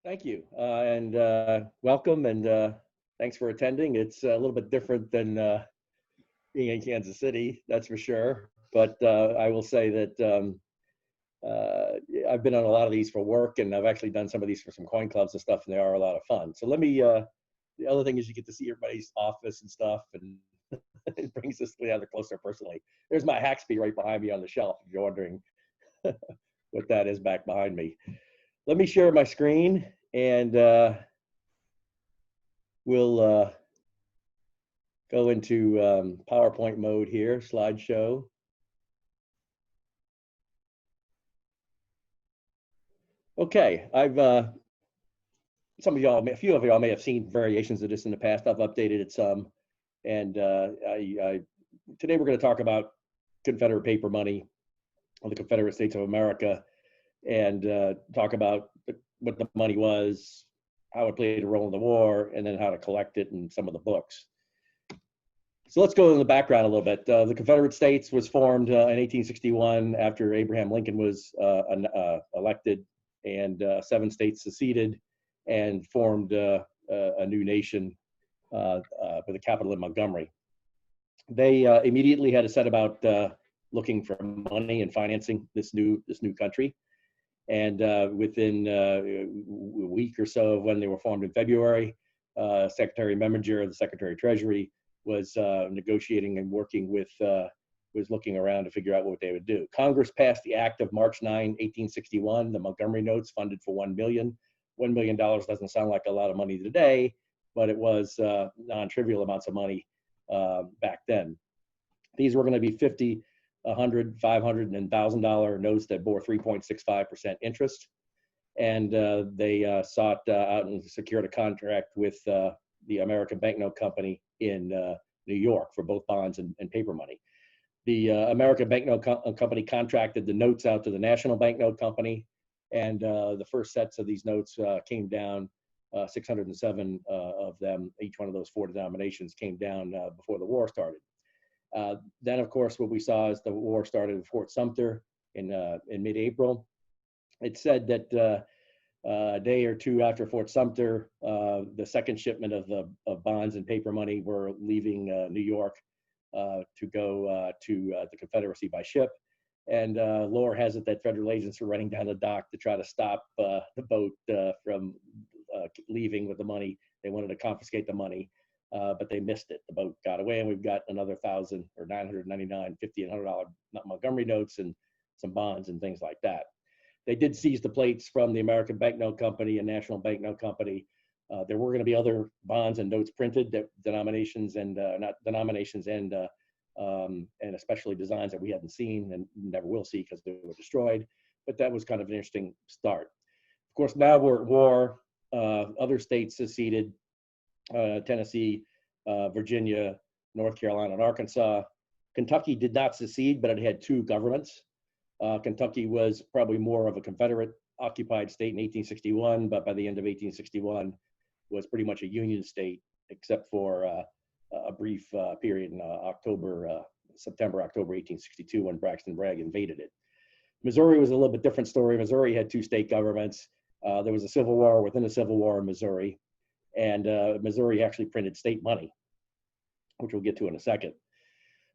Thank you, and welcome, and thanks for attending. It's a little bit different than being in Kansas City, that's for sure. But I will say that I've been on a lot of these for work, and I've actually done some of these for some coin clubs and stuff, and they are a lot of fun. So let me, the other thing is you get to see everybody's office and stuff, and it brings us together closer personally. There's my Haxby right behind me on the shelf, if you're wondering what that is back behind me. Let me share my screen, and we'll go into PowerPoint mode here, slideshow. Okay, I've some of y'all, a few of y'all may have seen variations of this in the past. I've updated it some, and today we're going to talk about Confederate paper money of the Confederate States of America, and talk about what the money was, how it played a role in the war, and then how to collect it and some of the books. So let's go in the background a little bit. The Confederate States was formed in 1861 after Abraham Lincoln was elected, and 7 states seceded and formed a new nation with a capital in Montgomery. They immediately had to set about looking for money and financing this new country. And within a week or so of when they were formed in February, Secretary Memminger, the Secretary of Treasury, was negotiating and working with, was looking around to figure out what they would do. Congress passed the Act of March 9, 1861, the Montgomery Notes, funded for $1 million. $1 million doesn't sound like a lot of money today, but it was non-trivial amounts of money back then. These were going to be $50, $100, $500, and $1,000 notes that bore 3.65% interest. And they sought out and secured a contract with the American Banknote Company in New York for both bonds and paper money. The American Banknote Company contracted the notes out to the National Banknote Company, and the first sets of these notes came down, 607 of them, each one of those 4 denominations came down before the war started. Then, of course, what we saw is the war started at Fort Sumter in mid-April. It said that a day or two after Fort Sumter, the second shipment of bonds and paper money were leaving New York to go to the Confederacy by ship. And lore has it that federal agents were running down the dock to try to stop the boat from leaving with the money. They wanted to confiscate the money, but they missed it. The boat got away, and we've got another 1,000 or 999, $50 and $100 Montgomery notes and some bonds and things like that. They did seize the plates from the American Banknote Company and National Banknote Company. There were going to be other bonds and notes printed, that denominations and not denominations and especially designs that we hadn't seen and never will see because they were destroyed. But that was kind of an interesting start. Of course, now we're at war. Other states seceded: Tennessee, Virginia, North Carolina, and Arkansas. Kentucky did not secede, but it had 2 governments. Kentucky was probably more of a Confederate occupied state in 1861, but by the end of 1861 was pretty much a Union state, except for a brief period in September, October 1862, when Braxton Bragg invaded it. Missouri was a little bit different story. Missouri had 2 state governments. There was a civil war within a civil war in Missouri, and Missouri actually printed state money, which we'll get to in a second.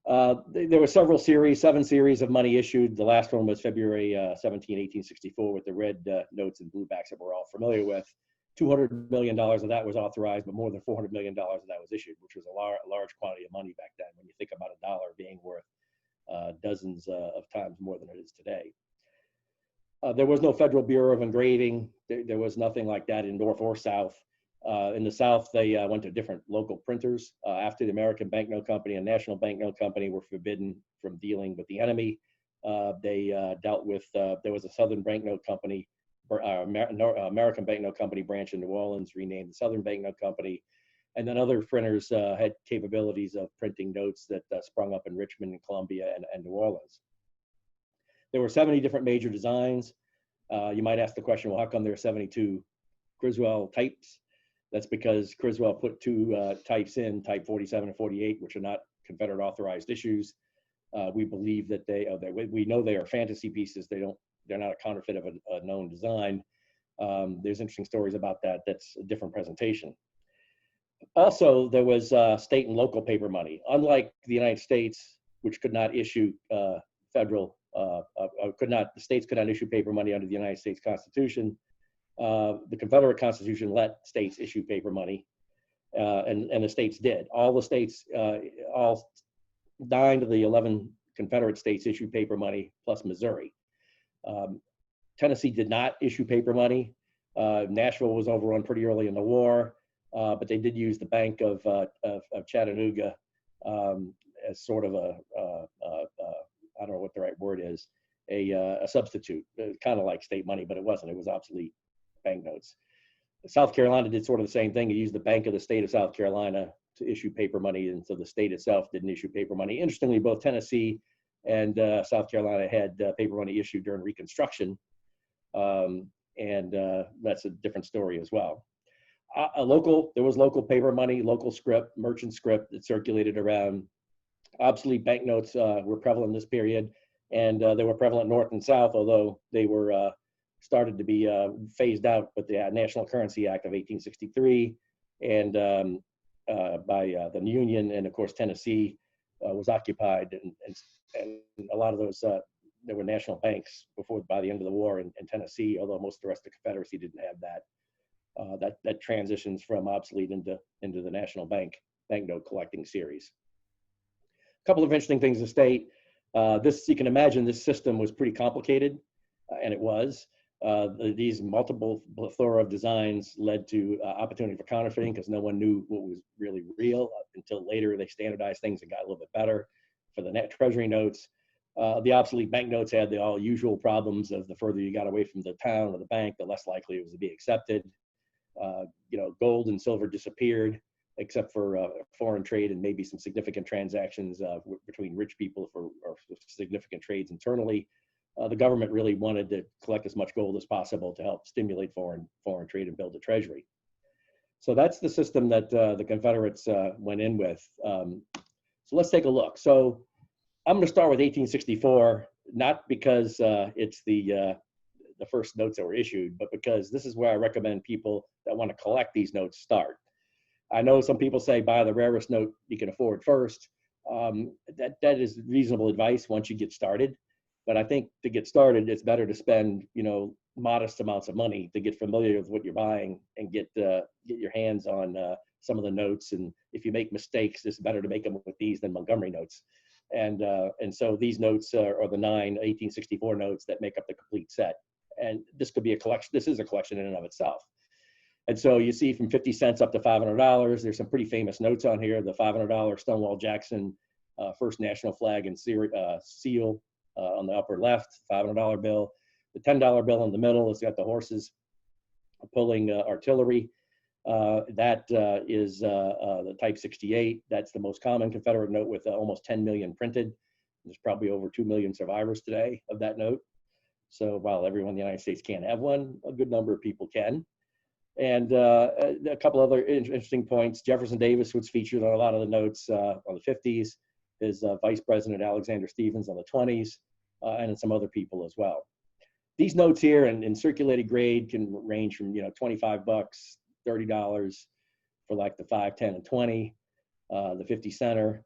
There were 7 series of money issued. The last one was February 17, 1864, with the red notes and bluebacks that we're all familiar with. $200 million of that was authorized, but more than $400 million of that was issued, which was a large quantity of money back then, when you think about $1 being worth dozens of times more than it is today. There was no Federal Bureau of Engraving. There was nothing like that in North or South. In the South, they went to different local printers. After the American Banknote Company and National Banknote Company were forbidden from dealing with the enemy, they dealt with, there was a Southern Banknote Company, American Banknote Company branch in New Orleans, renamed the Southern Banknote Company. And then other printers had capabilities of printing notes that sprung up in Richmond and Columbia and New Orleans. There were 70 different major designs. You might ask the question, well, how come there are 72 Criswell types? That's because Criswell put 2 types in, type 47 and 48, which are not Confederate authorized issues. We believe that we know they are fantasy pieces. They're not a counterfeit of a known design, There's interesting stories about that. That's a different presentation. Also, there was state and local paper money. Unlike the United States, which could not issue the states could not issue paper money under the United States Constitution. The Confederate Constitution let states issue paper money, and the states did. All the states, all 9 of the 11 Confederate states issued paper money, plus Missouri. Tennessee did not issue paper money. Nashville was overrun pretty early in the war, but they did use the Bank of Chattanooga as sort of I don't know what the right word is, a substitute, kind of like state money, but it wasn't. It was obsolete banknotes. South Carolina did sort of the same thing. It used the Bank of the State of South Carolina to issue paper money, and so the state itself didn't issue paper money. Interestingly, both Tennessee and South Carolina had paper money issued during Reconstruction, and that's a different story as well. There was local paper money, local script, merchant script that circulated around. Obsolete banknotes were prevalent in this period, and they were prevalent north and south, although they were started to be phased out with the National Currency Act of 1863 and by the Union, and of course Tennessee was occupied, and a lot of those there were national banks by the end of the war in Tennessee, although most of the rest of the Confederacy didn't have that. That transitions from obsolete into the national banknote collecting series. A couple of interesting things to state. You can imagine this system was pretty complicated, and it was. These multiple plethora of designs led to opportunity for counterfeiting because no one knew what was really real until later they standardized things and got a little bit better. For the net treasury notes, the obsolete banknotes had the all usual problems of the further you got away from the town or the bank, the less likely it was to be accepted. Gold and silver disappeared, except for foreign trade and maybe some significant transactions between rich people or significant trades internally. The government really wanted to collect as much gold as possible to help stimulate foreign trade and build a treasury. So that's the system that the Confederates went in with. So let's take a look. So I'm going to start with 1864, not because it's the first notes that were issued, but because this is where I recommend people that want to collect these notes start. I know some people say buy the rarest note you can afford first. That is reasonable advice once you get started. But I think to get started, it's better to spend, modest amounts of money to get familiar with what you're buying and get your hands on some of the notes. And if you make mistakes, it's better to make them with these than Montgomery notes. And so these notes are the 9 1864 notes that make up the complete set. And this could be a collection. This is a collection in and of itself. And so you see from 50 cents up to $500. There's some pretty famous notes on here. The $500 Stonewall Jackson First National Flag and seal on the upper left, $500 bill. The $10 bill in the middle has got the horses pulling artillery. That is the Type 68. That's the most common Confederate note with almost 10 million printed. There's probably over 2 million survivors today of that note. So while everyone in the United States can't have one, a good number of people can. And a couple other interesting points. Jefferson Davis was featured on a lot of the notes on the 50s. His Vice President Alexander Stephens on the 20s, and some other people as well. These notes here in circulated grade can range from $25, $30 for like the 5, 10, and 20, the 50 center.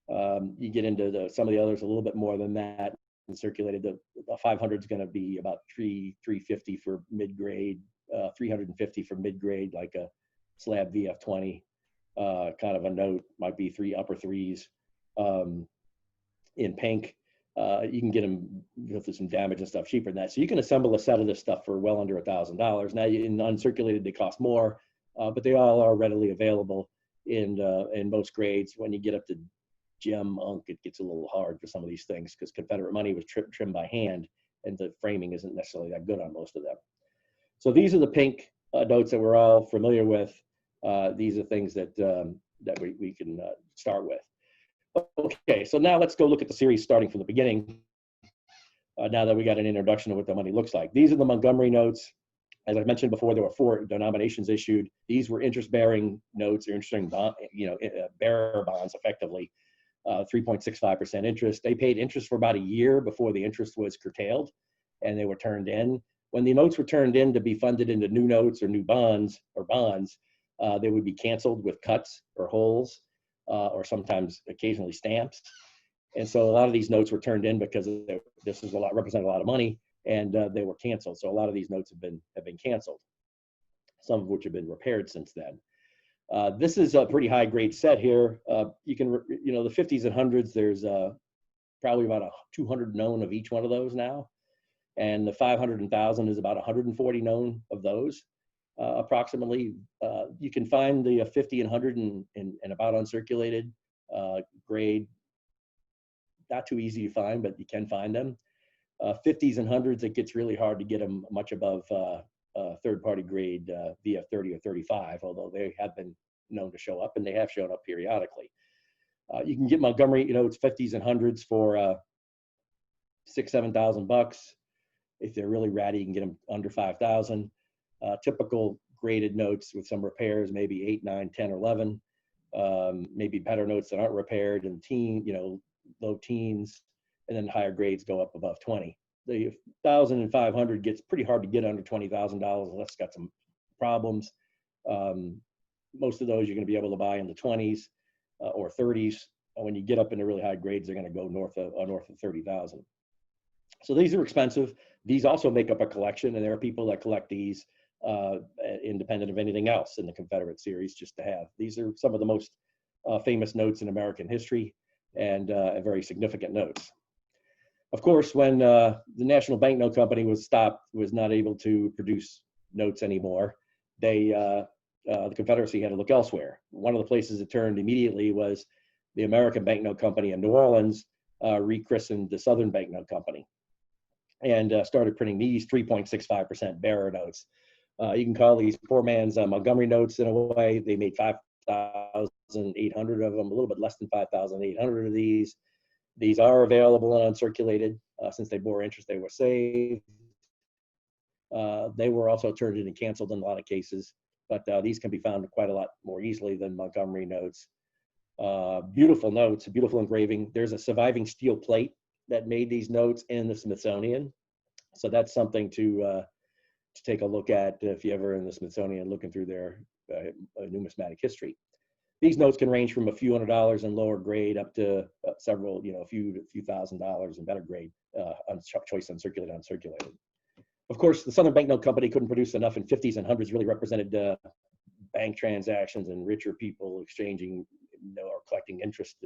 You get into some of the others a little bit more than that. And circulated, the 500 is going to be about $350 for mid grade, $350 for mid grade, like a slab VF20 kind of a note, might be upper threes. In pink, you can get them with some damage and stuff cheaper than that. So you can assemble a set of this stuff for well under $1,000. Now in uncirculated, they cost more, but they all are readily available in most grades. When you get up to gem unk, it gets a little hard for some of these things because Confederate money was trimmed by hand, and the framing isn't necessarily that good on most of them. So these are the pink notes that we're all familiar with. These are things that we can start with. Okay, so now let's go look at the series starting from the beginning. Now that we got an introduction of what the money looks like. These are the Montgomery notes. As I mentioned before, there were 4 denominations issued. These were interest-bearing notes, or interest-bearing bearer bonds, effectively. 3.65% interest. They paid interest for about a year before the interest was curtailed, and they were turned in. When the notes were turned in to be funded into new notes or new bonds, they would be canceled with cuts or holes, or sometimes occasionally stamps. And so a lot of these notes were turned in because this is represented a lot of money, and they were canceled. So a lot of these notes have been canceled, some of which have been repaired since then. This is a pretty high grade set here. The 50s and 100s, there's probably about 200 known of each one of those now. And the 500 and 1,000 is about 140 known of those, approximately. You can find the 50 and 100 and about uncirculated grade. Not too easy to find, but you can find them. 50s and 100s, it gets really hard to get them much above third-party grade VF 30 or 35, although they have been known to show up, and they have shown up periodically. You can get Montgomery Notes 50s and 100s for $6,000-7,000. If they're really ratty, you can get them under 5,000. Typical graded notes with some repairs, maybe 8, 9, 10, or 11. Maybe better notes that aren't repaired and low teens, and then higher grades go up above 20. The 1,000 and 500 gets pretty hard to get under $20,000 unless it's got some problems. Most of those you're going to be able to buy in the 20s or 30s. When you get up into really high grades, they're going to go north of 30,000. So these are expensive. These also make up a collection, and there are people that collect these independent of anything else in the Confederate series just to have. These are some of the most famous notes in American history, and very significant notes. Of course, when the National Banknote Company was not able to produce notes anymore, the Confederacy had to look elsewhere. One of the places it turned immediately was the American Banknote Company in New Orleans, rechristened the Southern Banknote Company, and started printing these 3.65% bearer notes. You can call these poor man's Montgomery notes in a way. They made 5,800 of them, a little bit less than 5,800 of these. These are available and uncirculated. Since they bore interest, they were saved. They were also turned in and canceled in a lot of cases, but these can be found quite a lot more easily than Montgomery notes. Beautiful notes, beautiful engraving. There's a surviving steel plate that made these notes in the Smithsonian. So that's something to take a look at if you're ever in the Smithsonian looking through their numismatic history. These notes can range from a few $100s in lower grade up to several, a few $1,000s in better grade, choice uncirculated. Of course, the Southern Banknote Company couldn't produce enough, and 50s and 100s really represented bank transactions and richer people exchanging or collecting interest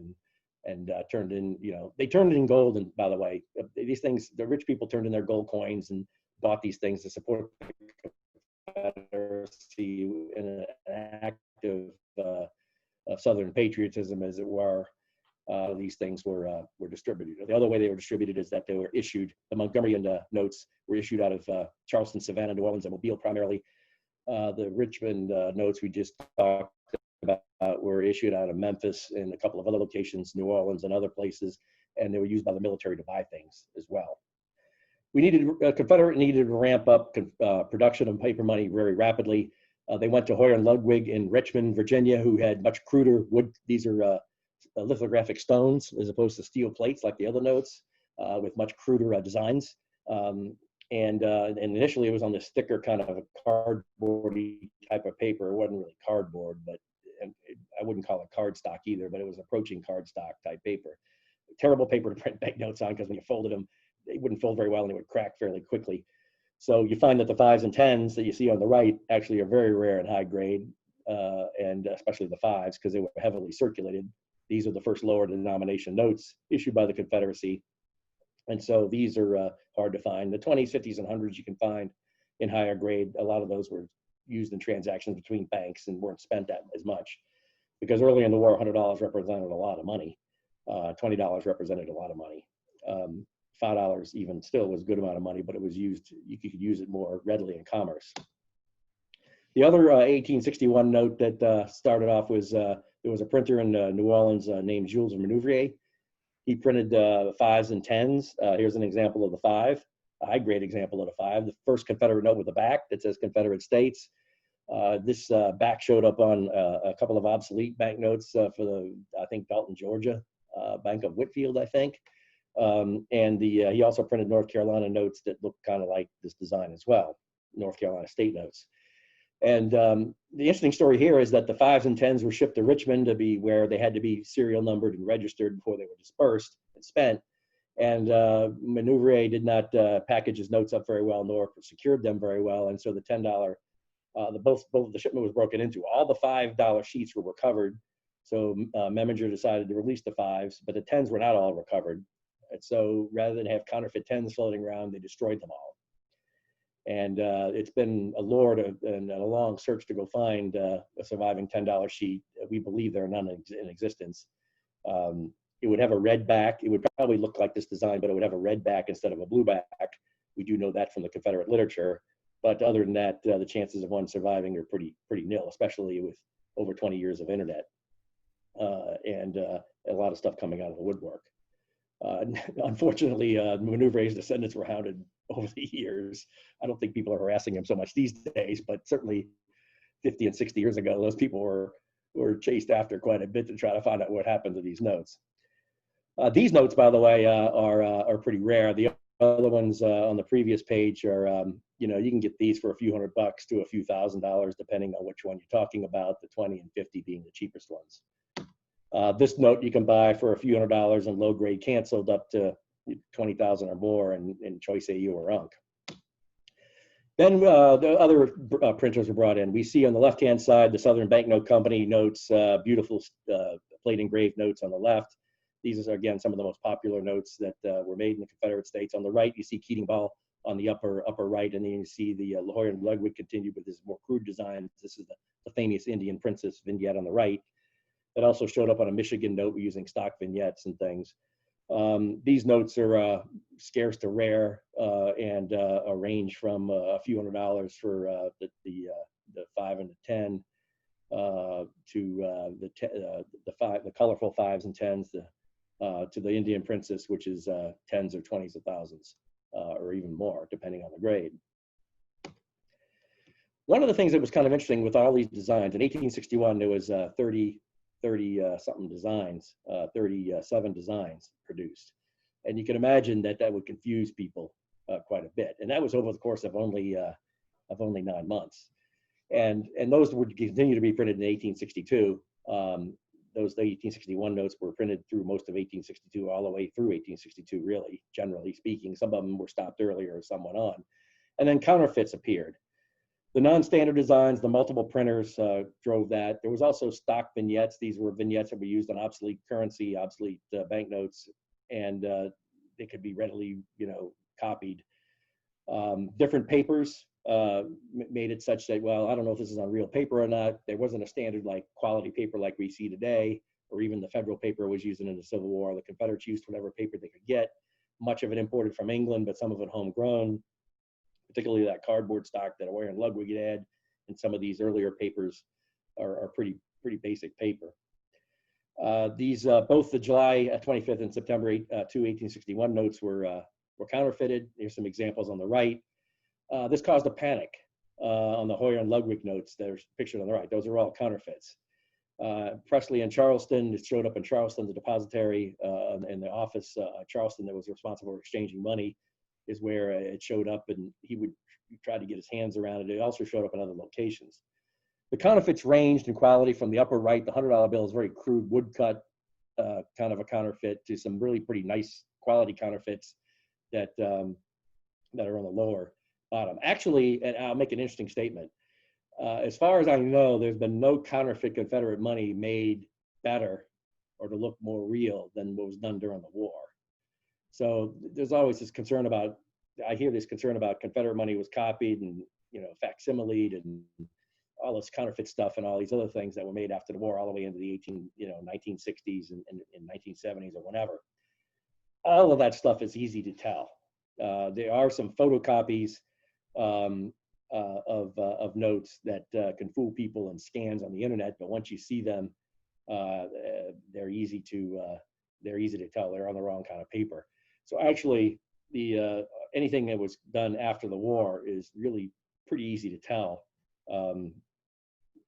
and turned in, they turned it in gold. And by the way, these things, the rich people turned in their gold coins and bought these things to support the Confederacy in an active Southern patriotism, as it were. These things were distributed. The other way they were distributed is that they were issued. The Montgomery notes were issued out of Charleston, Savannah, New Orleans, and Mobile primarily. The Richmond notes we just talked about were issued out of Memphis and a couple of other locations, New Orleans and other places, and they were used by the military to buy things as well. Confederate needed to ramp up production of paper money very rapidly. They went to Hoyer and Ludwig in Richmond, Virginia, who had much cruder wood. These are lithographic stones as opposed to steel plates like the other notes, with much cruder designs. And initially it was on this thicker kind of a cardboardy type of paper. It wasn't really cardboard, but I wouldn't call it cardstock either, but it was approaching cardstock type paper. Terrible paper to print banknotes on, because when you folded them, they wouldn't fold very well and they would crack fairly quickly. So you find that the 5s and 10s that you see on the right actually are very rare and high grade, and especially the 5s, because they were heavily circulated. These are the first lower denomination notes issued by the Confederacy. And so these are hard to find. The 20s, 50s, and 100s you can find in higher grade. A lot of those were used in transactions between banks and weren't spent as much, because early in the war, $100 represented a lot of money. $20 represented a lot of money. $5 even still was a good amount of money, but it was used, you could use it more readily in commerce. The other 1861 note that started off was, there was a printer in New Orleans named Jules Manouvrier. He printed 5s and 10s. Here's an example of the 5, a high grade example of the 5. The first Confederate note with a back that says Confederate States. This back showed up on a couple of obsolete banknotes for the, I think, Dalton, Georgia, Bank of Whitfield, I think. He also printed North Carolina notes that looked kind of like this design as well, North Carolina state notes. And the interesting story here is that the 5s and 10s were shipped to Richmond to be where they had to be serial numbered and registered before they were dispersed and spent. And Manuvre did not package his notes up very well, nor secured them very well. And so the $10, both the shipment was broken into. All the $5 sheets were recovered. So Memminger decided to release the 5s, but the 10s were not all recovered. And so rather than have counterfeit 10s floating around, they destroyed them all. And it's been a and a long search to go find a surviving $10 sheet. We believe there are none in existence. It would have a red back. It would probably look like this design, but it would have a red back instead of a blue back. We do know that from the Confederate literature. But other than that, the chances of one surviving are pretty nil, especially with over 20 years of internet and a lot of stuff coming out of the woodwork. Unfortunately, Manuvre's descendants were hounded over the years. I don't think people are harassing him so much these days, but certainly 50 and 60 years ago, those people were chased after quite a bit to try to find out what happened to these notes. These notes, by the way, are pretty rare. The other ones on the previous page are, you can get these for a few $100 to a few $1,000s, depending on which one you're talking about, the 20 and 50 being the cheapest ones. This note you can buy for a few $100s and low grade canceled up to 20,000 or more in choice AU or UNC. Then the other printers were brought in. We see on the left-hand side the Southern Banknote Company notes, beautiful plate engraved notes on the left. These are, again, some of the most popular notes that were made in the Confederate States. On the right, you see Keating Ball on the upper right, and then you see the La Jolla and Ludwig continued with his more crude designs. This is the famous Indian Princess vignette on the right. That also showed up on a Michigan note using stock vignettes and things. These notes are scarce to rare and range from a few $100s for the 5 and the 10 to the colorful 5s and 10s to the Indian Princess, which is 10s or 20s of thousands or even more, depending on the grade. One of the things that was kind of interesting with all these designs, in 1861, there was 30 something designs, 37 designs produced. And you can imagine that would confuse people quite a bit. And that was over the course of only 9 months. And those would continue to be printed in 1862. Those 1861 notes were printed through most of 1862, all the way through 1862, really, generally speaking. Some of them were stopped earlier, some went on. And then counterfeits appeared. The non-standard designs, the multiple printers drove that. There was also stock vignettes. These were vignettes that were used on obsolete currency, obsolete banknotes, and they could be readily, copied. Different papers made it such that, well, I don't know if this is on real paper or not. There wasn't a standard like quality paper like we see today, or even the federal paper was used in the Civil War. The Confederates used whatever paper they could get, much of it imported from England, but some of it homegrown. Particularly that cardboard stock that Warren Ludwig had, and some of these earlier papers are pretty basic paper. These both the July 25th and September 2, 1861 notes were counterfeited. Here's some examples on the right. This caused a panic on the Hoyer and Ludwig notes that are pictured on the right. Those are all counterfeits. Presley and Charleston, it showed up in Charleston, the depository in the office. Charleston that was responsible for exchanging money is where it showed up, and he would try to get his hands around it. It also showed up in other locations. The counterfeits ranged in quality from the upper right, the $100 bill is very crude woodcut kind of a counterfeit, to some really pretty nice quality counterfeits that are on the lower bottom. Actually, and I'll make an interesting statement. As far as I know, there's been no counterfeit Confederate money made better or to look more real than what was done during the war. So there's always this concern about, I hear this concern about Confederate money was copied and, facsimiled and all this counterfeit stuff and all these other things that were made after the war all the way into the 1960s and 1970s or whenever. All of that stuff is easy to tell. There are some photocopies of notes that can fool people and scans on the internet, but once you see them, they're easy to tell. They're on the wrong kind of paper. So actually, anything that was done after the war is really pretty easy to tell.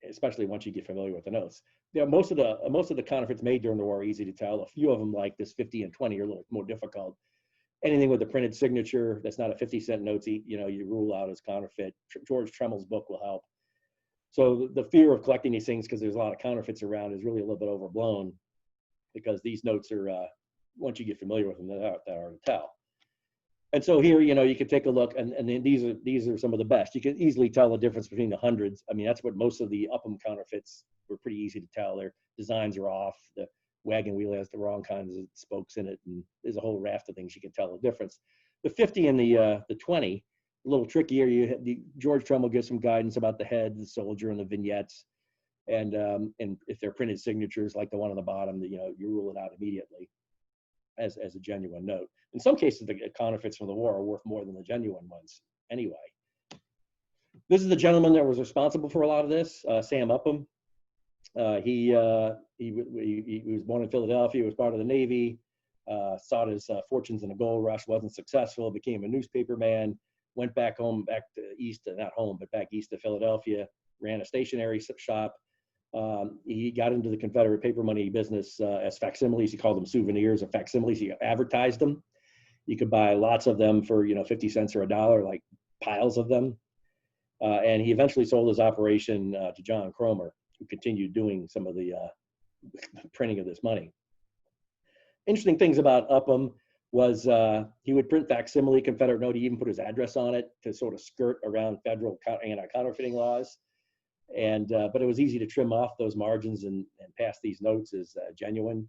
especially once you get familiar with the notes. Most of the counterfeits made during the war are easy to tell. A few of them, like this 50 and 20, are a little more difficult. Anything with a printed signature that's not a 50-cent note, you rule out as counterfeit. George Tremel's book will help. So the fear of collecting these things, because there's a lot of counterfeits around, is really a little bit overblown, because these notes are, once you get familiar with them, they're hard to tell. And so here, you can take a look, and these are some of the best. You can easily tell the difference between the hundreds. I mean, that's what most of the Upham counterfeits were pretty easy to tell. Their designs are off. The wagon wheel has the wrong kinds of spokes in it, and there's a whole raft of things you can tell the difference. The 50 and the 20, a little trickier. George Tremolo gives some guidance about the head, the soldier, and the vignettes, and if they're printed signatures like the one on the bottom, you rule it out immediately as a genuine note. In some cases, the counterfeits from the war are worth more than the genuine ones anyway. This is the gentleman that was responsible for a lot of this, Sam Upham. He was born in Philadelphia, was part of the Navy, sought his fortunes in a gold rush, wasn't successful, became a newspaper man, went back home, back east to Philadelphia, ran a stationery shop. He got into the Confederate paper money business as facsimiles. He called them souvenirs or facsimiles. He advertised them. You could buy lots of them for 50 cents or $1, like piles of them. And he eventually sold his operation to John Cromer, who continued doing some of the printing of this money. Interesting things about Upham was he would print facsimile Confederate note. He even put his address on it to sort of skirt around federal anti-counterfeiting laws. But it was easy to trim off those margins and pass these notes as genuine.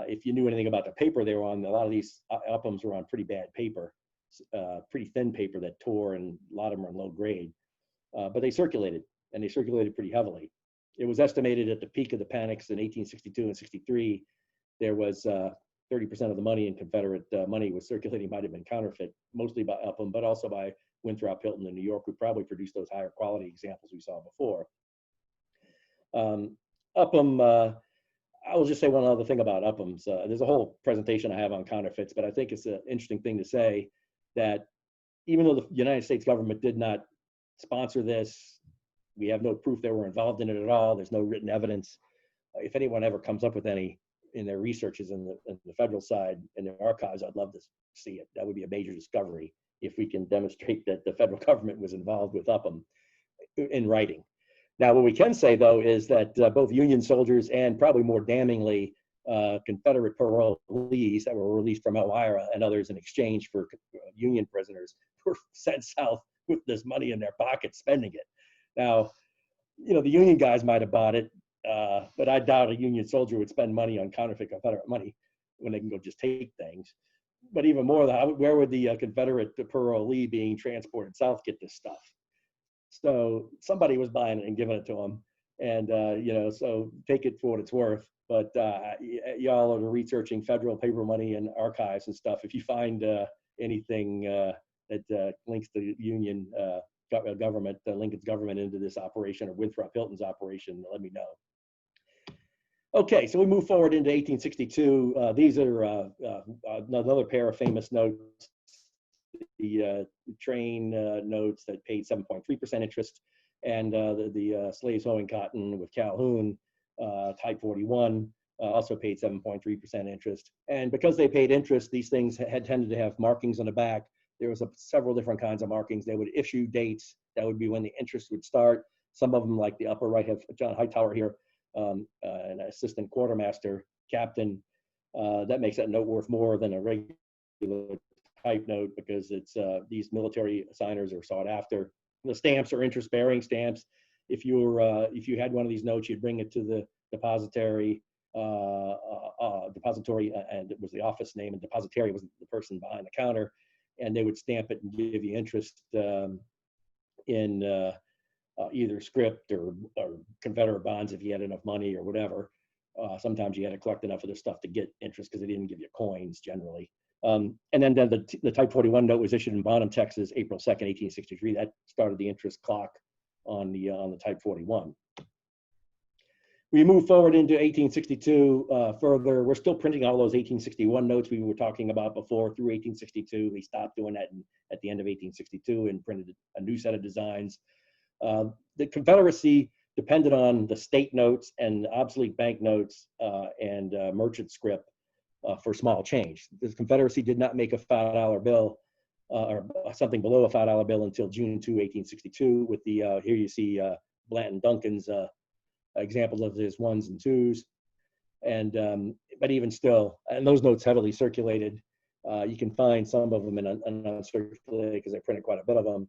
If you knew anything about the paper they were on, a lot of these Uphams were on pretty bad paper, pretty thin paper that tore, and a lot of them were in low grade. But they circulated, and they circulated pretty heavily. It was estimated at the peak of the panics in 1862 and 63, there was 30% of the money in Confederate money was circulating, might have been counterfeit, mostly by Upham, but also by Winthrop, Hilton, and New York, who probably produced those higher quality examples we saw before. Upham, I will just say one other thing about Upham's. There's a whole presentation I have on counterfeits, but I think it's an interesting thing to say that even though the United States government did not sponsor this, we have no proof they were involved in it at all. There's no written evidence. If anyone ever comes up with any in their researches in the federal side, in their archives, I'd love to see it. That would be a major discovery if we can demonstrate that the federal government was involved with Upham in writing. Now, what we can say, though, is that both Union soldiers and probably more damningly, Confederate parolees that were released from Elmira and others in exchange for Union prisoners were sent south with this money in their pockets, spending it. Now, the Union guys might have bought it, but I doubt a Union soldier would spend money on counterfeit Confederate money when they can go just take things. But even more, where would the Confederate parolee being transported south get this stuff? So somebody was buying it and giving it to them, and so take it for what it's worth. But y'all are researching federal paper money and archives and stuff. If you find anything that links the Union government, Lincoln's government into this operation, or Winthrop Hilton's operation, let me know. Okay, so we move forward into 1862. These are another pair of famous notes. The train notes that paid 7.3% interest, and the slaves hoeing cotton with Calhoun, type 41, also paid 7.3% interest. And because they paid interest, these things had tended to have markings on the back. There was several different kinds of markings. They would issue dates. That would be when the interest would start. Some of them, like the upper right, have John Hightower here, an assistant quartermaster, captain. That makes that note worth more than a regular type note, because it's these military signers are sought after. The stamps are interest-bearing stamps. If you had one of these notes, you'd bring it to the depository. And it was the office name, and depository was the person behind the counter, and they would stamp it and give you interest in either scrip or Confederate bonds if you had enough money or whatever. Sometimes you had to collect enough of this stuff to get interest, because they didn't give you coins generally. And then the Type 41 note was issued in Bonham, Texas, April 2nd, 1863. That started the interest clock on the Type 41. We move forward into 1862 further. We're still printing all those 1861 notes we were talking about before through 1862. We stopped doing that at the end of 1862 and printed a new set of designs. The Confederacy depended on the state notes and obsolete bank notes and merchant scrip for small change. The Confederacy did not make a $5 bill or something below a $5 bill until June 2, 1862, with the, here you see Blanton Duncan's examples of his ones and twos. And, but even still, and those notes heavily circulated. You can find some of them in uncirculated because I printed quite a bit of them.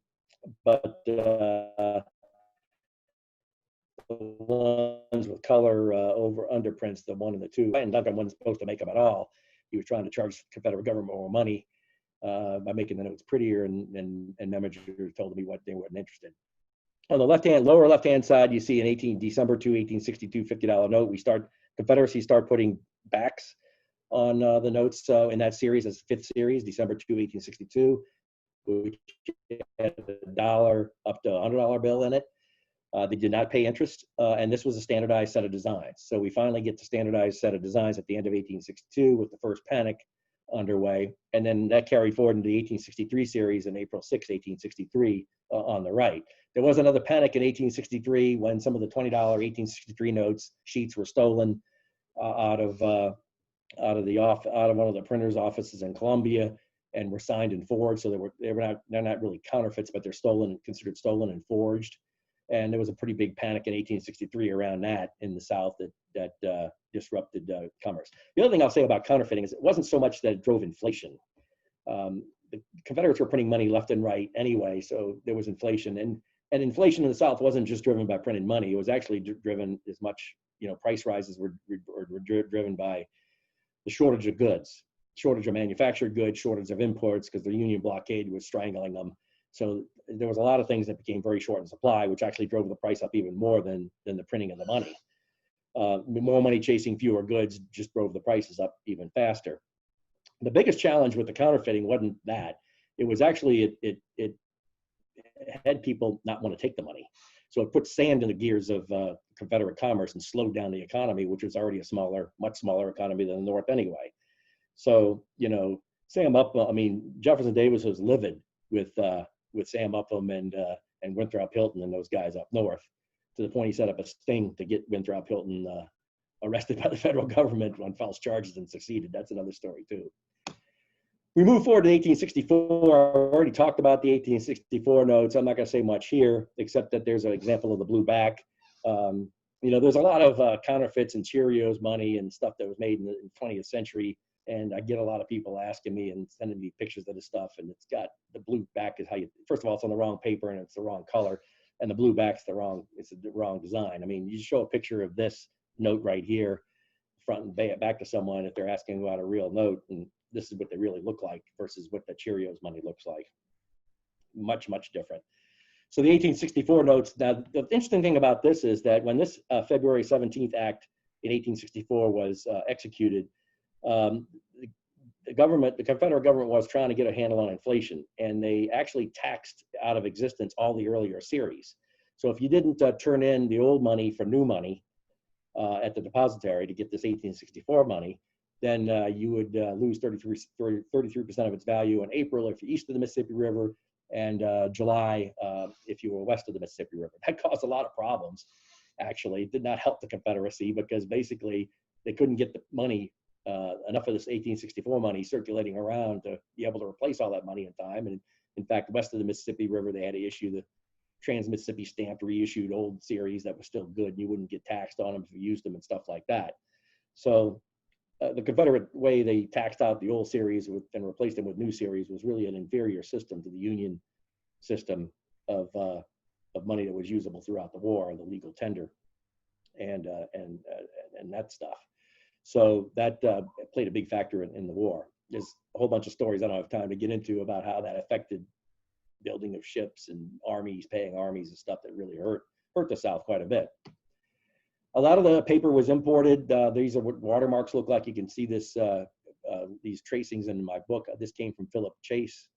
But the ones with color over underprints, the one and the two, and Duncan wasn't supposed to make them at all. He was trying to charge the Confederate government more money by making the notes prettier, and managers told me what they weren't interested. On the lower left-hand side, you see an December 2, 1862 $50 note. Confederacy start putting backs on the notes in that series, as fifth series, December 2, 1862, which had $1 up to $100 bill in it. They did not pay interest, and this was a standardized set of designs. So we finally get the standardized set of designs at the end of 1862 with the first panic underway, and then that carried forward into the 1863 series on April 6, 1863 on the right. There was another panic in 1863 when some of the $20 1863 notes sheets were stolen out of one of the printer's offices in Columbia and were signed and forged. So they're not really counterfeits, but they're considered stolen and forged. And there was a pretty big panic in 1863 around that in the South that disrupted commerce. The other thing I'll say about counterfeiting is it wasn't so much that it drove inflation. The Confederates were printing money left and right anyway, so there was inflation. And inflation in the South wasn't just driven by printed money. It was actually driven as much, price rises were driven by the shortage of goods, shortage of manufactured goods, shortage of imports, because the Union blockade was strangling them. So there was a lot of things that became very short in supply, which actually drove the price up even more than the printing of the money. More money chasing fewer goods just drove the prices up even faster. The biggest challenge with the counterfeiting wasn't that. It was actually, it had people not want to take the money. So it put sand in the gears of Confederate commerce and slowed down the economy, which was already a much smaller economy than the North anyway. So, Sam Upham, Jefferson Davis was livid with Sam Upham and Winthrop Hilton and those guys up north, to the point he set up a sting to get Winthrop Hilton arrested by the federal government on false charges and succeeded. That's another story too. We move forward to 1864. I already talked about the 1864 notes. I'm not going to say much here, except that there's an example of the blue back. There's a lot of counterfeits and Cheerios money and stuff that was made in the 20th century. And I get a lot of people asking me and sending me pictures of the stuff. And it's got the blue back is how first of all, it's on the wrong paper and it's the wrong color. And the blue back's the wrong design. You show a picture of this note right here, front and back to someone if they're asking about a real note, and this is what they really look like versus what the Cheerios money looks like. Much, much different. So the 1864 notes, now the interesting thing about this is that when this February 17th Act in 1864 was executed, the Confederate government was trying to get a handle on inflation, and they actually taxed out of existence all the earlier series. So if you didn't turn in the old money for new money at the depository to get this 1864 money, then you would lose 33% of its value in April if you're east of the Mississippi River, and July if you were west of the Mississippi River. That caused a lot of problems, actually. It did not help the Confederacy because basically they couldn't get the money, enough of this 1864 money circulating around to be able to replace all that money in time. And in fact, west of the Mississippi River, they had to issue the Trans-Mississippi stamped reissued old series that was still good, and you wouldn't get taxed on them if you used them and stuff like that. So the Confederate way they taxed out the old series and replaced them with new series was really an inferior system to the Union system of money that was usable throughout the war, the legal tender, and that stuff. So that played a big factor in the war. There's a whole bunch of stories I don't have time to get into about how that affected building of ships and paying armies and stuff that really hurt the South quite a bit. A lot of the paper was imported. These are what watermarks look like. You can see this, these tracings in my book. This came from Philip Chase,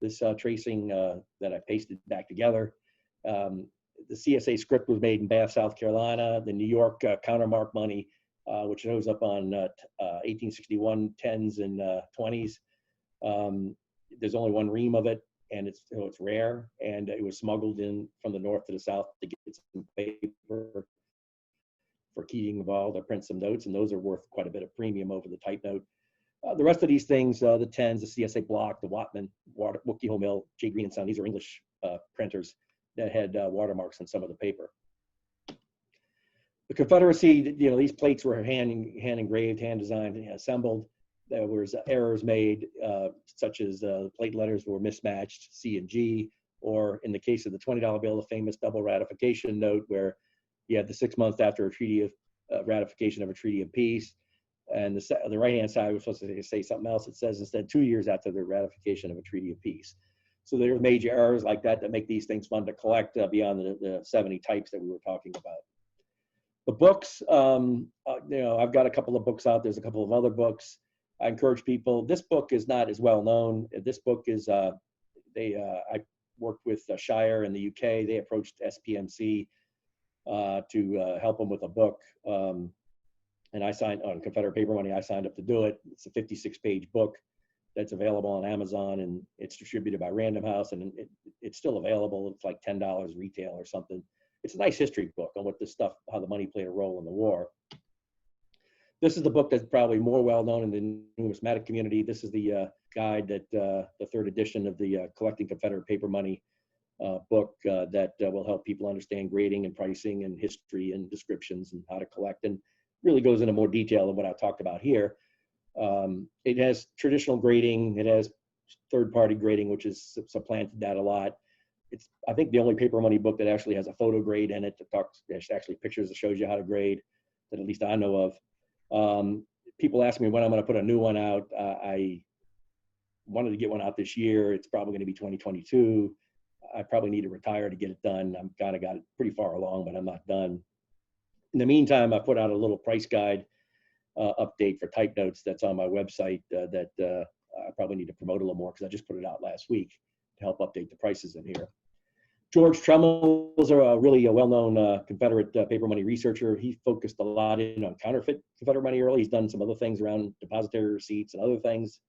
this tracing that I pasted back together. The CSA script was made in Bath, South Carolina. The New York countermark money, which shows up on 1861 10s and 20s. There's only one ream of it. and so it's rare, and it was smuggled in from the north to the south to get some paper for Keating Vol to print some notes, and those are worth quite a bit of premium over the type note. The rest of these things, the Tens, the CSA Block, the Watman, Wookey Mill, J. Green and Son, these are English printers that had watermarks on some of the paper. The Confederacy, these plates were hand engraved, hand designed, and assembled. There was errors made, such as plate letters were mismatched, C and G, or in the case of the $20 bill, the famous double ratification note, where you had the 6 months after a treaty of ratification of a treaty of peace, and the right-hand side was supposed to say something else. It says instead 2 years after the ratification of a treaty of peace. So there are major errors like that that make these things fun to collect beyond the 70 types that we were talking about. The books, I've got a couple of books out. There's a couple of other books. I encourage people. This book is not as well known. This book is, I worked with Shire in the UK. They approached SPMC to help them with a book. And I signed on Confederate paper money. I signed up to do it. It's a 56-page book that's available on Amazon, and it's distributed by Random House, and it's still available. It's like $10 retail or something. It's a nice history book on what this stuff, how the money played a role in the war. This is the book that's probably more well-known in the numismatic community. This is the guide that the third edition of the Collecting Confederate Paper Money book that will help people understand grading and pricing and history and descriptions and how to collect, and really goes into more detail than what I talked about here. It has traditional grading. It has third-party grading, which has supplanted that a lot. It's, I think, the only paper money book that actually has a photo grade in it that talks, actually pictures that shows you how to grade, that at least I know of. People ask me when I'm going to put a new one out. I wanted to get one out this year. It's probably going to be 2022. I probably need to retire to get it done. I'm kind of got it pretty far along, but I'm not done. In the meantime, I put out a little price guide update for type notes that's on my website that I probably need to promote a little more because I just put it out last week to help update the prices in here. George Tremolo is a really well-known Confederate paper money researcher. He focused a lot in on counterfeit Confederate money early. He's done some other things around depository receipts and other things.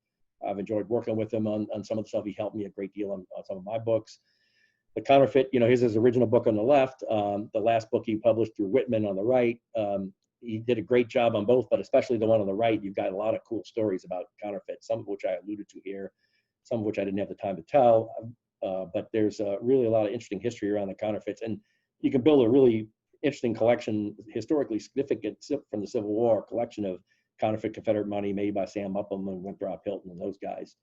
I've enjoyed working with him on some of the stuff. He helped me a great deal on some of my books. The counterfeit, here's his original book on the left. The last book he published through Whitman on the right. He did a great job on both, but especially the one on the right. You've got a lot of cool stories about counterfeit, some of which I alluded to here, some of which I didn't have the time to tell. But there's really a lot of interesting history around the counterfeits, and you can build a really interesting collection, historically significant from the Civil War, collection of counterfeit Confederate money made by Sam Upham and Winthrop Hilton and those guys.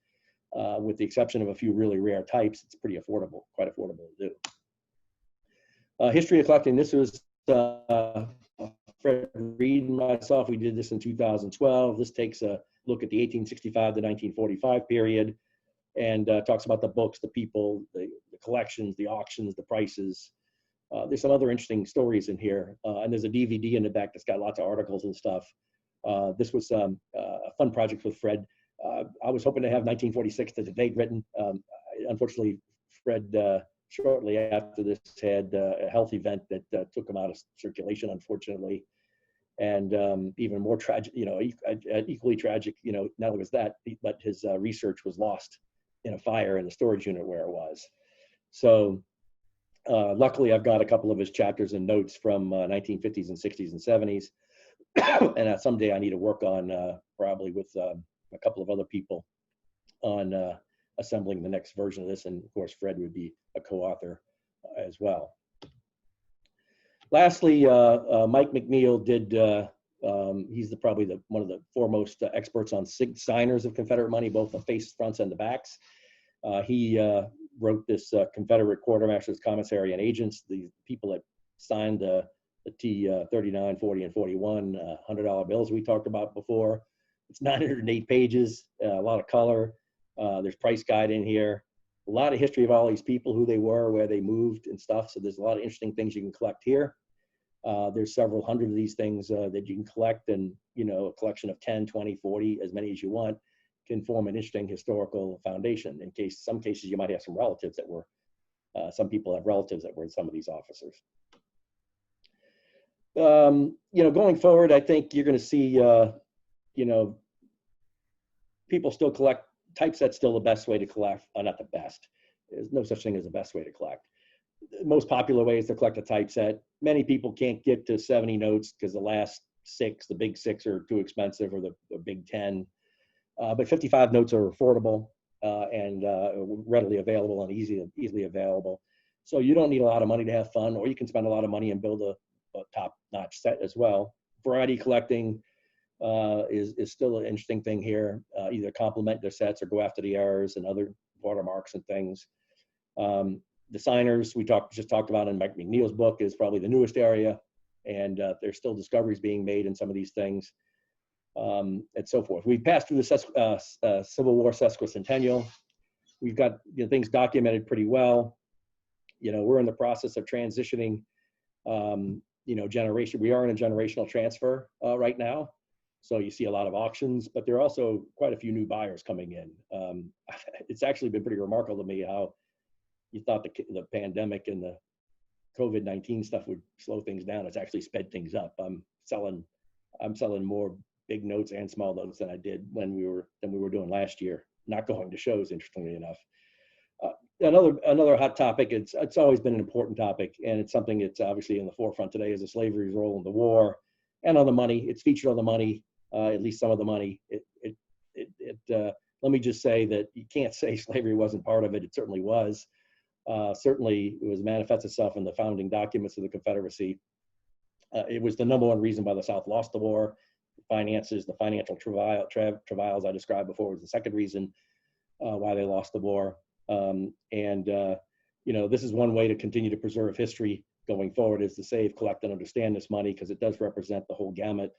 With the exception of a few really rare types, it's pretty affordable, quite affordable to do. History of collecting, this was Fred Reed and myself. We did this in 2012. This takes a look at the 1865 to 1945 period and talks about the books, the people, the collections, the auctions, the prices. There's some other interesting stories in here. And there's a DVD in the back that's got lots of articles and stuff. This was a fun project with Fred. I was hoping to have 1946 to the date written. Unfortunately, Fred, shortly after this, had a health event that took him out of circulation, unfortunately. And even more tragic, equally tragic, not only was that, but his research was lost in a fire in the storage unit where it was. So luckily, I've got a couple of his chapters and notes from 1950s and 60s and 70s. And someday I need to work on, probably with a couple of other people, on assembling the next version of this. And of course, Fred would be a co-author as well. Lastly, Mike McNeal did, he's probably one of the foremost experts on signers of Confederate money, both the face fronts and the backs. He wrote this Confederate Quartermaster's Commissary and Agents, the people that signed the T39, 40, and 41 $100 bills we talked about before. It's 908 pages, a lot of color. There's price guide in here. A lot of history of all these people, who they were, where they moved and stuff. So there's a lot of interesting things you can collect here. There's several hundred of these things that you can collect, and a collection of 10, 20, 40, as many as you want, can form an interesting historical foundation. In some cases you might have some relatives that were, some people have relatives that were in some of these officers. Going forward, I think you're going to see, people still collect typeset's still the best way to collect, not the best. There's no such thing as the best way to collect. The most popular way is to collect a typeset. Many people can't get to 70 notes because the last 6, the big 6 are too expensive, or the big 10. But 55 notes are affordable and readily available and easily available. So you don't need a lot of money to have fun, or you can spend a lot of money and build a top-notch set as well. Variety collecting is still an interesting thing here. Either complement their sets or go after the errors and other watermarks and things. The signers we just talked about in McNeal's book is probably the newest area, and there's still discoveries being made in some of these things, and so forth. We've passed through the Civil War sesquicentennial. We've got things documented pretty well. We're in the process of transitioning, generation. We are in a generational transfer right now. So you see a lot of auctions, but there are also quite a few new buyers coming in. It's actually been pretty remarkable to me how you thought the pandemic and the COVID-19 stuff would slow things down. It's actually sped things up. I'm selling more big notes and small notes than I did when we were doing last year. Not going to shows, interestingly enough. Another hot topic. It's always been an important topic, and it's something that's obviously in the forefront today, is the slavery's role in the war and on the money. It's featured on the money, at least some of the money. Let me just say that you can't say slavery wasn't part of it. It certainly was. Certainly, it was manifests itself in the founding documents of the Confederacy. It was the #1 reason why the South lost the war. Finances, the financial travails I described before, was the second reason why they lost the war. This is one way to continue to preserve history going forward, is to save, collect, and understand this money, because it does represent the whole gamut,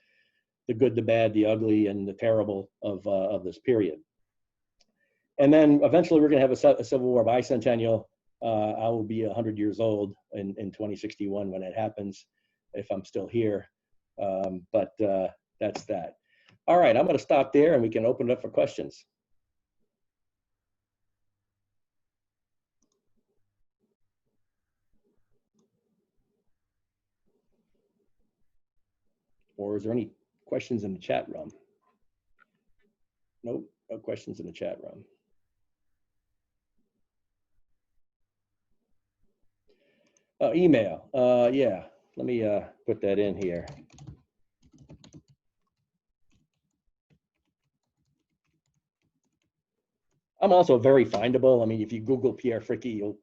the good, the bad, the ugly, and the terrible of this period. And then eventually we're going to have a Civil War bicentennial. I will be 100 years old in 2061 when it happens, if I'm still here. But that's that. All right, I'm going to stop there, and we can open it up for questions. Or is there any questions in the chat room? Nope, no questions in the chat room. Email, yeah, let me put that in here. I'm also very findable. I mean, if you Google Pierre Fricke, you'll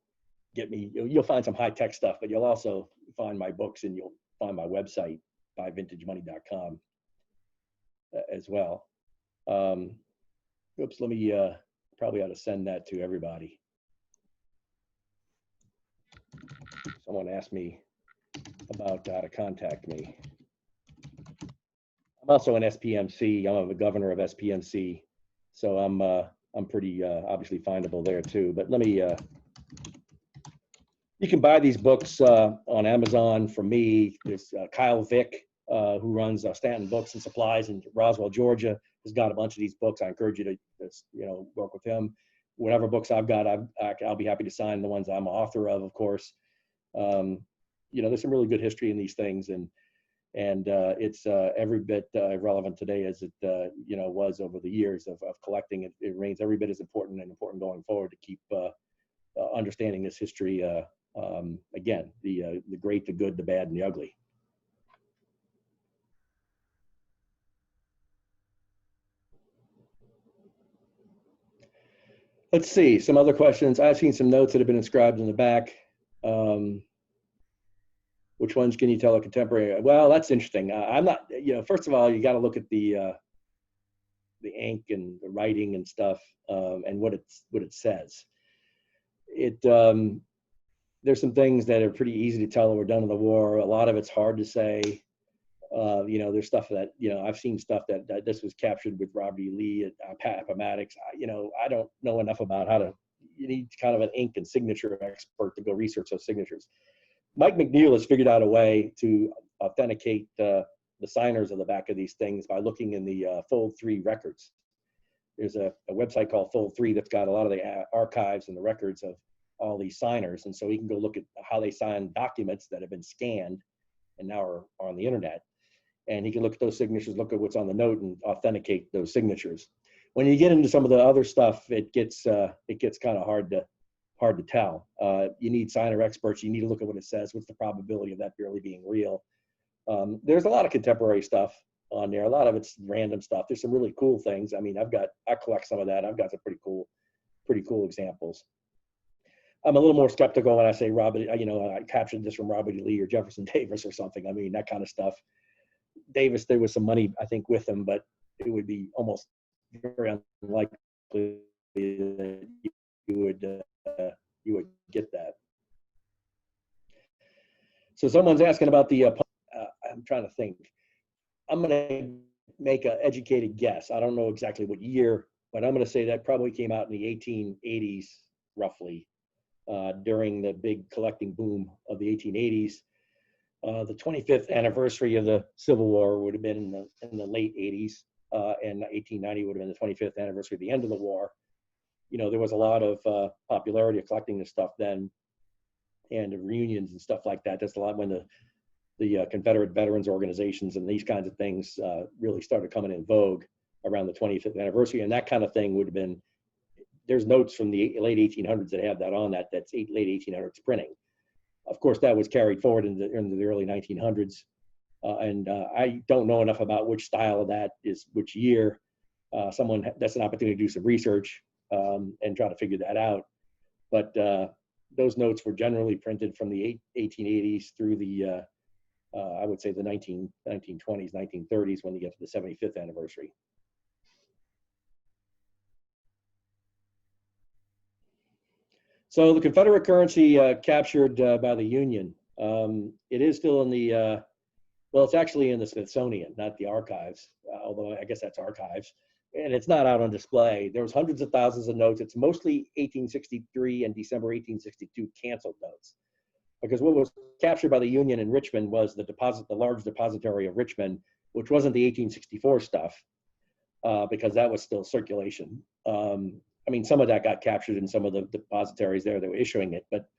get me. You'll find some high-tech stuff, but you'll also find my books, and you'll find my website, buyvintagemoney.com, as well. Oops, let me probably ought to send that to everybody. Someone asked me about how to contact me. I'm also an SPMC. I'm the governor of SPMC, so I'm pretty obviously findable there too. But let me. You can buy these books on Amazon from me. There's Kyle Vick, who runs Stanton Books and Supplies in Roswell, Georgia, has got a bunch of these books. I encourage you to work with him. Whatever books I've got, I'll be happy to sign the ones I'm author of course. There's some really good history in these things, and it's every bit relevant today as it was over the years of collecting. It remains every bit as important going forward to keep understanding this history. Again, the great, the good, the bad, and the ugly. Let's see, some other questions. I've seen some notes that have been inscribed in the back. Which ones can you tell are contemporary? Well, that's interesting. I'm not, first of all, you got to look at the ink and the writing and stuff, and what it says. There's some things that are pretty easy to tell were done in the war. A lot of it's hard to say. There's stuff that, I've seen stuff that this was captured with Robert E. Lee at Appomattox. I don't know enough about you need kind of an ink and signature expert to go research those signatures. Mike McNeal has figured out a way to authenticate the signers on the back of these things by looking in the Fold 3 records. There's a website called Fold 3 that's got a lot of the archives and the records of all these signers. And so he can go look at how they sign documents that have been scanned and now are on the internet. And he can look at those signatures, look at what's on the note, and authenticate those signatures. When you get into some of the other stuff, it gets kind of hard to hard to tell. You need signer experts. You need to look at what it says. What's the probability of that really being real? There's a lot of contemporary stuff on there. A lot of it's random stuff. There's some really cool things. I mean, I collect some of that. I've got some pretty cool examples. I'm a little more skeptical when I say Robert, I captured this from Robert E. Lee or Jefferson Davis or something. I mean, that kind of stuff. Davis, there was some money, I think, with him, but it would be almost very unlikely that you would get that. So someone's asking about the, I'm trying to think. I'm going to make an educated guess. I don't know exactly what year, but I'm going to say that probably came out in the 1880s, roughly, during the big collecting boom of the 1880s. The 25th anniversary of the Civil War would have been in the late 80s, and 1890 would have been the 25th anniversary of the end of the war. There was a lot of popularity of collecting this stuff then, and the reunions and stuff like that. That's a lot when the Confederate veterans organizations and these kinds of things really started coming in vogue around the 25th anniversary, and that kind of thing would have been. There's notes from the late 1800s that have that on that. That's late 1800s printing. Of course, that was carried forward into the early 1900s, and I don't know enough about which style of that is which year. That's an opportunity to do some research and try to figure that out. But those notes were generally printed from the 1880s through the, I would say, the 1920s, 1930s when you get to the 75th anniversary. So the Confederate currency captured by the Union, it is still in the, well, it's actually in the Smithsonian, not the archives, although I guess that's archives, and it's not out on display. There was hundreds of thousands of notes. It's mostly 1863 and December 1862 canceled notes, because what was captured by the Union in Richmond was the large depository of Richmond, which wasn't the 1864 stuff, because that was still circulation. I mean, some of that got captured in some of the depositories there that were issuing it, but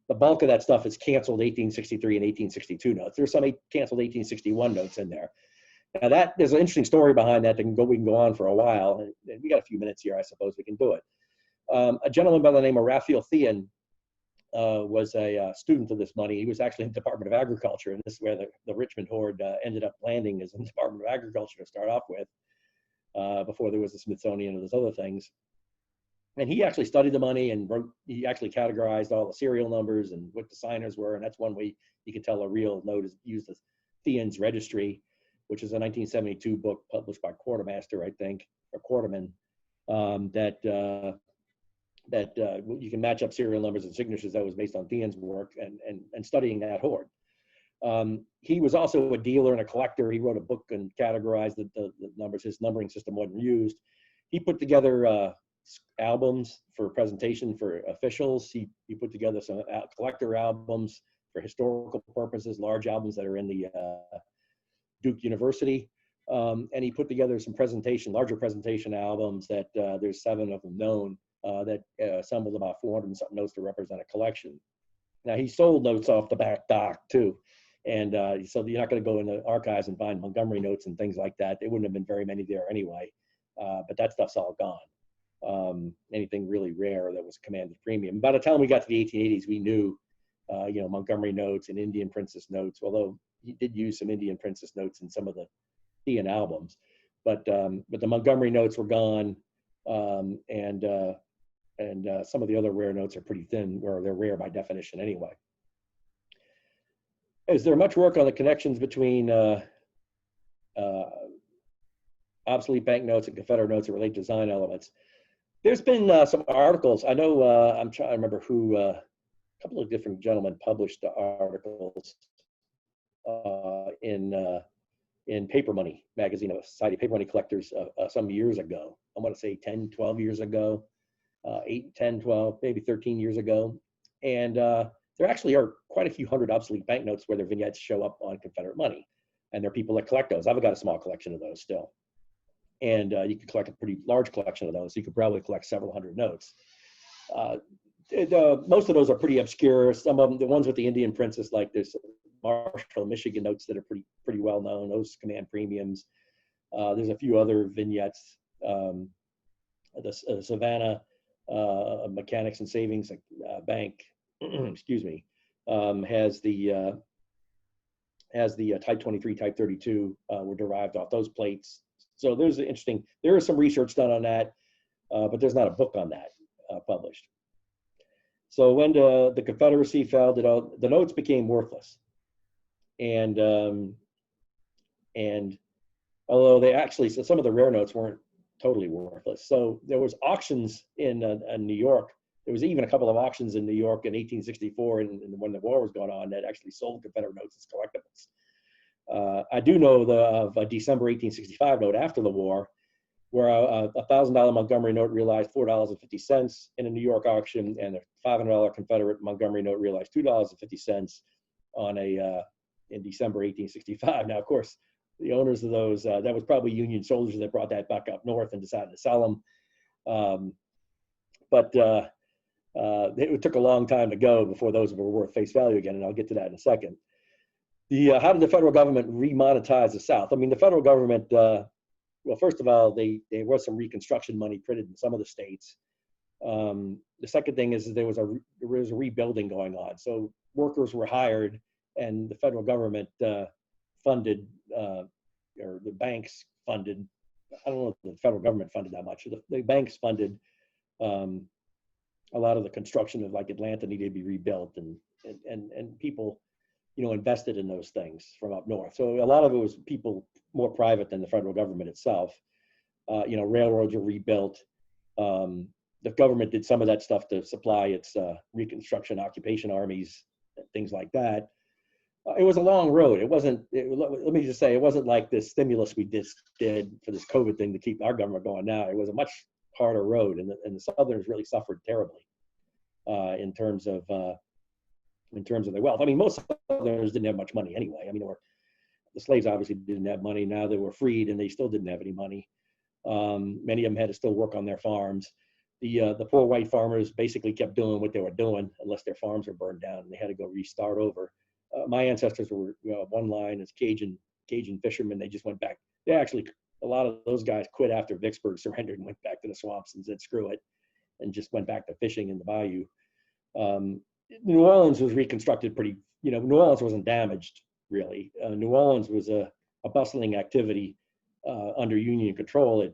the bulk of that stuff is canceled 1863 and 1862 notes. There's some canceled 1861 notes in there. Now there's an interesting story behind that we can go on for a while. And we got a few minutes here, I suppose we can do it. A gentleman by the name of Raphael Thean was a student of this money. He was actually in the Department of Agriculture, and this is where the Richmond hoard ended up landing, as in the Department of Agriculture to start off with, before there was the Smithsonian and those other things. And he actually studied the money and he actually categorized all the serial numbers and what the signers were. And that's one way you can tell a real note is use the Thean's Registry, which is a 1972 book published by Quartermaster, I think, or Quarterman, that you can match up serial numbers and signatures. That was based on Thean's work and studying that hoard. He was also a dealer and a collector. He wrote a book and categorized the numbers. His numbering system wasn't used. He put together albums for presentation for officials. He put together some collector albums for historical purposes, large albums that are in the Duke University. And he put together some larger presentation albums that there's 7 of them known that assembled about 400 and something notes to represent a collection. Now he sold notes off the back dock too. And so you're not going to go in the archives and find Montgomery notes and things like that. There wouldn't have been very many there anyway, but that stuff's all gone. Anything really rare that was commanded premium. By the time we got to the 1880s, we knew, Montgomery notes and Indian Princess notes, although he did use some Indian Princess notes in some of the Thean albums, but the Montgomery notes were gone, and some of the other rare notes are pretty thin, or they're rare by definition anyway. Is there much work on the connections between obsolete banknotes and Confederate notes that relate to design elements? There's been some articles. I know, I'm trying to remember who, a couple of different gentlemen published articles in Paper Money magazine of a Society of Paper Money Collectors some years ago. I want to say 10, 12 years ago, 8, 10, 12, maybe 13 years ago. And there actually are quite a few hundred obsolete banknotes where their vignettes show up on Confederate money. And there are people that collect those. I've got a small collection of those still. And you could collect a pretty large collection of those. You could probably collect several hundred notes. Most of those are pretty obscure. Some of them, the ones with the Indian Princess, like there's Marshall, Michigan notes that are pretty well known. Those command premiums. There's a few other vignettes. The Savannah Mechanics and Savings Bank, excuse me, has the Type 23, Type 32 were derived off those plates. So there is some research done on that, but there's not a book on that published. So when the Confederacy fell, the notes became worthless. And although so some of the rare notes weren't totally worthless. So there was auctions in New York. There was even a couple of auctions in New York in 1864, and when the war was going on, that actually sold Confederate notes as collectibles. I do know of a December 1865 note after the war, where a $1,000 Montgomery note realized $4.50 in a New York auction, and a $500 Confederate Montgomery note realized $2.50 in December 1865. Now, of course, the owners of those, that was probably Union soldiers that brought that back up north and decided to sell them. But it took a long time to go before those were worth face value again, and I'll get to that in a second. How did the federal government remonetize the South? I mean, the federal government, well, first of all, there was some Reconstruction money printed in some of the states. The second thing is there was a rebuilding going on. So workers were hired, and the federal government funded, or the banks funded, I don't know if the federal government funded that much. The banks funded a lot of the construction of, like, Atlanta needed to be rebuilt, and people, invested in those things from up north. So a lot of it was people more private than the federal government itself. Railroads were rebuilt. The government did some of that stuff to supply its Reconstruction occupation armies, things like that. It was a long road. Let me just say, it wasn't like this stimulus we just did for this COVID thing to keep our government going now. It was a much harder road, and the Southerners really suffered terribly in terms of their wealth. I mean, most Southerners didn't have much money anyway. I mean, the slaves obviously didn't have money. Now they were freed, and they still didn't have any money. Many of them had to still work on their farms. The poor white farmers basically kept doing what they were doing unless their farms were burned down, and they had to go restart over. My ancestors were one line as Cajun fishermen. They just went back. A lot of those guys quit after Vicksburg surrendered and went back to the swamps and said screw it, and just went back to fishing in the bayou. New Orleans was reconstructed pretty. New Orleans wasn't damaged really. New Orleans was a bustling activity under Union control.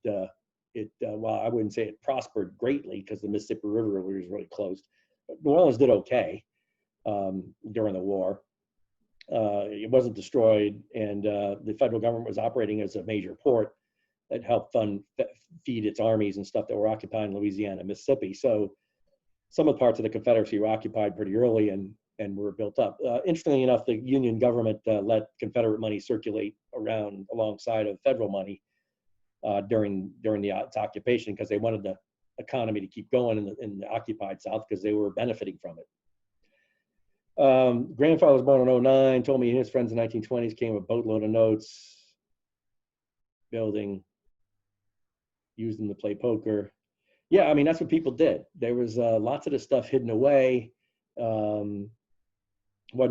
Well, I wouldn't say it prospered greatly because the Mississippi River was really closed. But New Orleans did okay during the war. It wasn't destroyed, and the federal government was operating as a major port that helped feed its armies and stuff that were occupying Louisiana and Mississippi. So some of the parts of the Confederacy were occupied pretty early and were built up. Interestingly enough, the Union government let Confederate money circulate around alongside of federal money during its occupation, because they wanted the economy to keep going in the occupied South, because they were benefiting from it. Grandfather was born in 2009, told me he and his friends in the 1920s came with a boatload of notes, building, used them to play poker. Yeah, I mean, that's what people did. There was lots of this stuff hidden away. Wasn't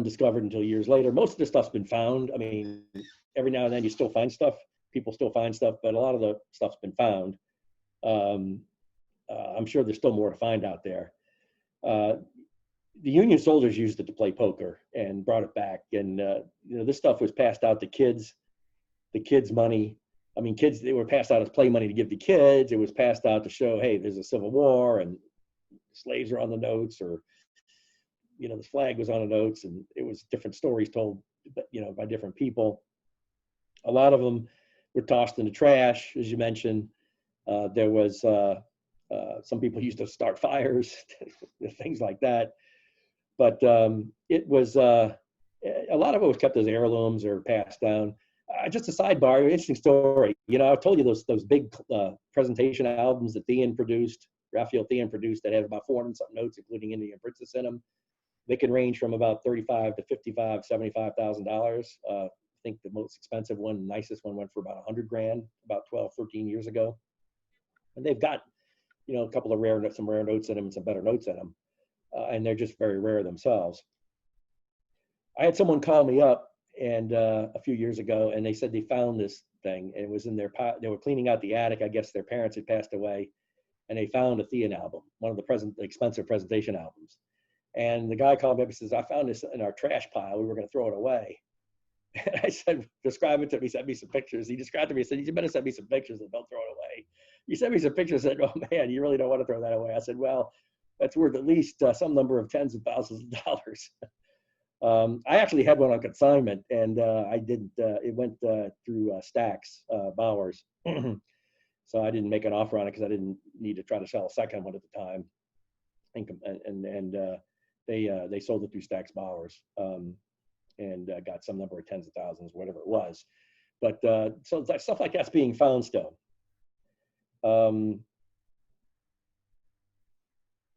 discovered until years later. Most of the stuff's been found. I mean, every now and then you still find stuff. People still find stuff, but a lot of the stuff's been found. I'm sure there's still more to find out there. The Union soldiers used it to play poker and brought it back. And this stuff was passed out to kids. The kids' money. I mean, they were passed out as play money to give to kids. It was passed out to show, hey, there's a Civil War and slaves are on the notes, or the flag was on the notes, and it was different stories told, by different people. A lot of them were tossed in the trash, as you mentioned. There was some people used to start fires, things like that. But it was a lot of it was kept as heirlooms or passed down. Just a sidebar, interesting story. I told you those big presentation albums that Raphael Thean produced, that had about 400 something notes, including Indian Princess in them. They can range from about $35,000 to $55,000, $75,000. I think the most expensive one, nicest one, went for about $100,000 about 12, 13 years ago. And they've got, a couple of some rare notes in them and some better notes in them. And they're just very rare themselves. I had someone call me up and a few years ago, and they said they found this thing, and it was in they were cleaning out the attic. I guess their parents had passed away, and they found a Thean album, one of the expensive presentation albums. And the guy called me up and says, I found this in our trash pile. We were going to throw it away. And I said, describe it to me, send me some pictures. He described it to me, he said, you better send me some pictures and don't throw it away. He sent me some pictures and said, oh man, you really don't want to throw that away. I said, well, that's worth at least some number of tens of thousands of dollars. I actually had one on consignment, and I didn't, it went through Stax, Bowers. So I didn't make an offer on it because I didn't need to try to sell a second one at the time. And they sold it through Stax Bowers. And got some number of tens of thousands, whatever it was. But so stuff like that's being found still.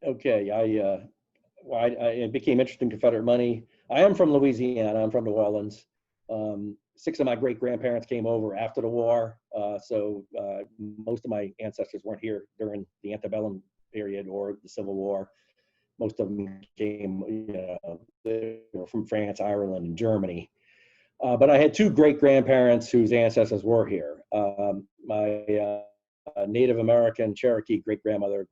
Okay, I became interested in Confederate money. I am from Louisiana. I'm from New Orleans. 6 of my great-grandparents came over after the war, so most of my ancestors weren't here during the antebellum period or the Civil War. Most of them came, they were from France, Ireland, and Germany. But I had 2 great-grandparents whose ancestors were here. My Native American Cherokee great-grandmother,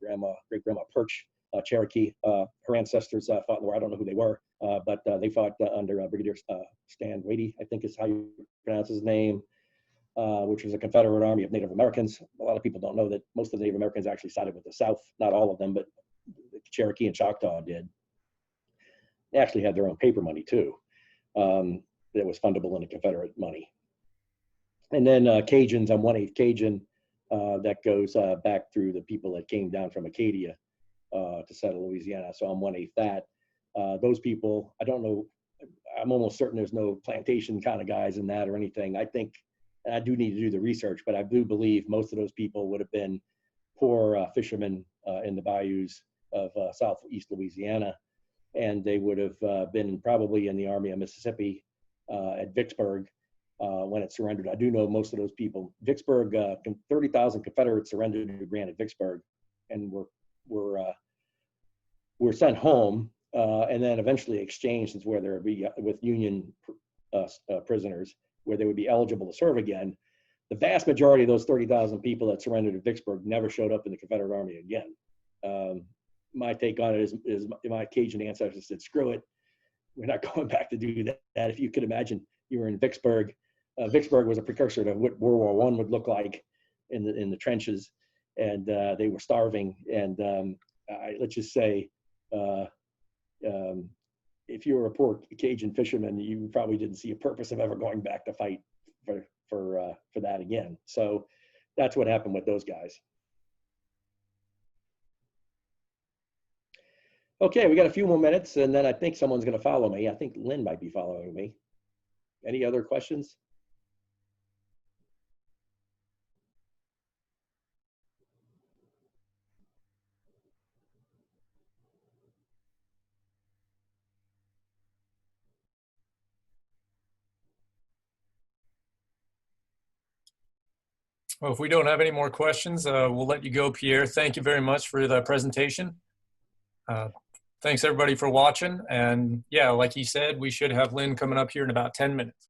great-grandma Perch Cherokee, her ancestors fought in the war. I don't know who they were, but they fought under Brigadier Stan Wadey, I think is how you pronounce his name, which was a Confederate army of Native Americans. A lot of people don't know that most of the Native Americans actually sided with the South. Not all of them, but Cherokee and Choctaw did. They actually had their own paper money too, that was fundable into Confederate money. And then Cajuns, I'm 1/8 Cajun. That goes back through the people that came down from Acadia to settle Louisiana. So I'm 1/8 that. Those people, I don't know, I'm almost certain there's no plantation kind of guys in that or anything. I think, and I do need to do the research, but I do believe most of those people would have been poor fishermen in the bayous of southeast Louisiana, and they would have been probably in the Army of Mississippi at Vicksburg when it surrendered. I do know most of those people. Vicksburg, 30,000 Confederates surrendered to Grant at Vicksburg, and were sent home, and then eventually exchanged where there would be with Union prisoners, where they would be eligible to serve again. The vast majority of those 30,000 people that surrendered at Vicksburg never showed up in the Confederate Army again. My take on it is my Cajun ancestors said, screw it. We're not going back to do that. If you could imagine, you were in Vicksburg. Vicksburg was a precursor to what World War I would look like in the trenches, and they were starving. And let's just say, if you were a poor Cajun fisherman, you probably didn't see a purpose of ever going back to fight for that again. So that's what happened with those guys. Okay, we got a few more minutes, and then I think someone's going to follow me. I think Lynn might be following me. Any other questions? Well, if we don't have any more questions, we'll let you go, Pierre. Thank you very much for the presentation. Thanks everybody for watching. And yeah, like he said, we should have Lynn coming up here in about 10 minutes.